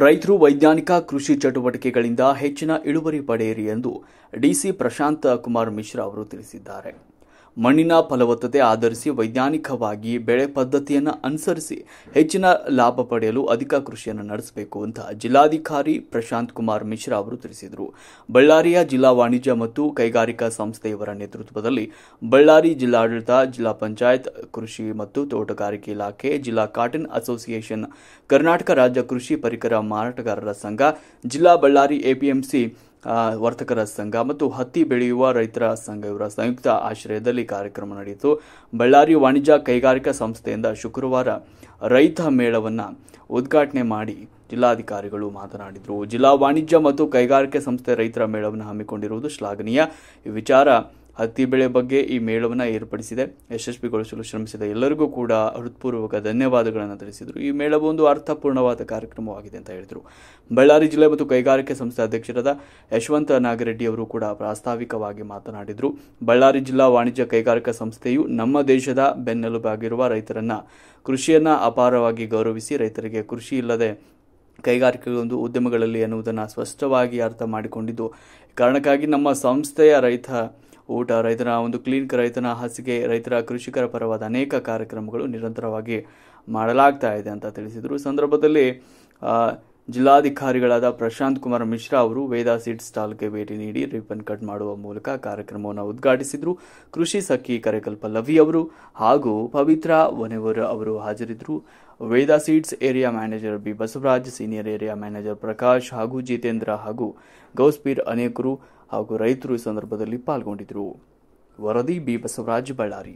ರೈತರು ವೈಜ್ಞಾನಿಕ ಕೃಷಿ ಚಟುವಟಿಕೆಗಳಿಂದ ಹೆಚ್ಚಿನ ಇಳುವರಿ ಪಡೆಯಿರಿ ಎಂದು ಡಿಸಿ ಪ್ರಶಾಂತ್ ಕುಮಾರ್ ಮಿಶ್ರಾ ಅವರು ತಿಳಿಸಿದ್ದಾರೆ. ಮಣ್ಣಿನ ಫಲವತ್ತತೆ ಆಧರಿಸಿ ವೈಜ್ಞಾನಿಕವಾಗಿ ಬೆಳೆ ಪದ್ಧತಿಯನ್ನು ಅನುಸರಿಸಿ ಹೆಚ್ಚಿನ ಲಾಭ ಪಡೆಯಲು ಅಧಿಕ ಕೃಷಿಯನ್ನು ನಡೆಸಬೇಕು ಅಂತ ಜಿಲ್ಲಾಧಿಕಾರಿ ಪ್ರಶಾಂತ್ ಕುಮಾರ್ ಮಿಶ್ರಾ ಅವರು ತಿಳಿಸಿದರು. ಬಳ್ಳಾರಿಯ ಜಿಲ್ಲಾ ವಾಣಿಜ್ಯ ಮತ್ತು ಕೈಗಾರಿಕಾ ಸಂಸ್ಥೆಯವರ ನೇತೃತ್ವದಲ್ಲಿ ಬಳ್ಳಾರಿ ಜಿಲ್ಲಾಡಳಿತ, ಜಿಲ್ಲಾ ಪಂಚಾಯತ್, ಕೃಷಿ ಮತ್ತು ತೋಟಗಾರಿಕೆ ಇಲಾಖೆ, ಜಿಲ್ಲಾ ಕಾಟನ್ ಅಸೋಸಿಯೇಷನ್, ಕರ್ನಾಟಕ ರಾಜ್ಯ ಕೃಷಿ ಪರಿಕರ ಮಾರಾಟಗಾರರ ಸಂಘ, ಜಿಲ್ಲಾ ಬಳ್ಳಾರಿ ಎಪಿಎಂಸಿ ವರ್ತಕರ ಸಂಘ ಮತ್ತು ಹತ್ತಿ ಬೆಳೆಯುವ ರೈತರ ಸಂಘ ಇವರ ಸಂಯುಕ್ತ ಆಶ್ರಯದಲ್ಲಿ ಕಾರ್ಯಕ್ರಮ ನಡೆಯಿತು. ಬಳ್ಳಾರಿ ವಾಣಿಜ್ಯ ಕೈಗಾರಿಕಾ ಸಂಸ್ಥೆಯಿಂದ ಶುಕ್ರವಾರ ರೈತ ಮೇಳವನ್ನು ಉದ್ಘಾಟನೆ ಮಾಡಿ ಜಿಲ್ಲಾಧಿಕಾರಿಗಳು ಮಾತನಾಡಿದರು. ಜಿಲ್ಲಾ ವಾಣಿಜ್ಯ ಮತ್ತು ಕೈಗಾರಿಕಾ ಸಂಸ್ಥೆ ರೈತರ ಮೇಳವನ್ನು ಹಮ್ಮಿಕೊಂಡಿರುವುದು ಶ್ಲಾಘನೀಯ. ಈ ವಿಚಾರ ಹತ್ತಿ ಬೆಳೆ ಬಗ್ಗೆ ಈ ಮೇಳವನ್ನು ಏರ್ಪಡಿಸಿದೆ. ಯಶಸ್ವಿಗೊಳಿಸಲು ಶ್ರಮಿಸಿದ ಎಲ್ಲರಿಗೂ ಕೂಡ ಹೃತ್ಪೂರ್ವಕ ಧನ್ಯವಾದಗಳನ್ನು ತಿಳಿಸಿದರು. ಈ ಮೇಳವು ಒಂದು ಅರ್ಥಪೂರ್ಣವಾದ ಕಾರ್ಯಕ್ರಮವಾಗಿದೆ ಅಂತ ಹೇಳಿದರು. ಬಳ್ಳಾರಿ ಜಿಲ್ಲೆ ಮತ್ತು ಕೈಗಾರಿಕಾ ಸಂಸ್ಥೆ ಅಧ್ಯಕ್ಷರಾದ ಯಶವಂತ ನಾಗರೆಡ್ಡಿ ಅವರು ಕೂಡ ಪ್ರಾಸ್ತಾವಿಕವಾಗಿ ಮಾತನಾಡಿದರು. ಬಳ್ಳಾರಿ ಜಿಲ್ಲಾ ವಾಣಿಜ್ಯ ಕೈಗಾರಿಕಾ ಸಂಸ್ಥೆಯು ನಮ್ಮ ದೇಶದ ಬೆನ್ನೆಲುಬಾಗಿರುವ ರೈತರನ್ನ ಕೃಷಿಯನ್ನ ಅಪಾರವಾಗಿ ಗೌರವಿಸಿ ರೈತರಿಗೆ ಕೃಷಿ ಇಲ್ಲದೆ ಕೈಗಾರಿಕೆಗಳೊಂದು ಉದ್ಯಮಗಳಲ್ಲಿ ಎನ್ನುವುದನ್ನು ಸ್ಪಷ್ಟವಾಗಿ ಅರ್ಥ ಮಾಡಿಕೊಂಡಿದ್ದು, ಕಾರಣಕ್ಕಾಗಿ ನಮ್ಮ ಸಂಸ್ಥೆಯ ರೈತ ಊಟ, ರೈತನ ಒಂದು ಕ್ಲಿನಿಕ್, ರೈತನ ಹಾಸಿಗೆ, ರೈತರ ಕೃಷಿಕರ ಪರವಾದ ಅನೇಕ ಕಾರ್ಯಕ್ರಮಗಳು ನಿರಂತರವಾಗಿ ಮಾಡಲಾಗ್ತಾ ಇದೆ ಅಂತ ತಿಳಿಸಿದರು. ಸಂದರ್ಭದಲ್ಲಿ ಜಿಲ್ಲಾಧಿಕಾರಿಗಳಾದ ಪ್ರಶಾಂತ್ ಕುಮಾರ್ ಮಿಶ್ರಾ ಅವರು ವೇದಾ ಸೀಡ್ ಸ್ಟಾಲ್ಗೆ ಭೇಟಿ ನೀಡಿ ರಿಬ್ಬನ್ ಕಟ್ ಮಾಡುವ ಮೂಲಕ ಕಾರ್ಯಕ್ರಮವನ್ನು ಉದ್ಘಾಟಿಸಿದರು. ಕೃಷಿ ಸಖಿ ಕರೆಕಲ್ಪ ಲವಿ ಅವರು ಹಾಗೂ ಪವಿತ್ರ ವನೆವರ್ ಅವರು ಹಾಜರಿದ್ದರು. Veda seeds area manager B Basavaraj, senior area manager Prakash ಹಾಗೂ ಜಿತೇಂದ್ರ ಹಾಗೂ ಗೌಸ್ಪೀರ್ ಅನೇಕರು ಹಾಗೂ ರೈತರು ಈ ಸಂದರ್ಭದಲ್ಲಿ ಪಾಲ್ಗೊಂಡಿದ್ದರು. ವರದಿ ಬಿ ಬಸವರಾಜ್, ಬಳ್ಳಾರಿ.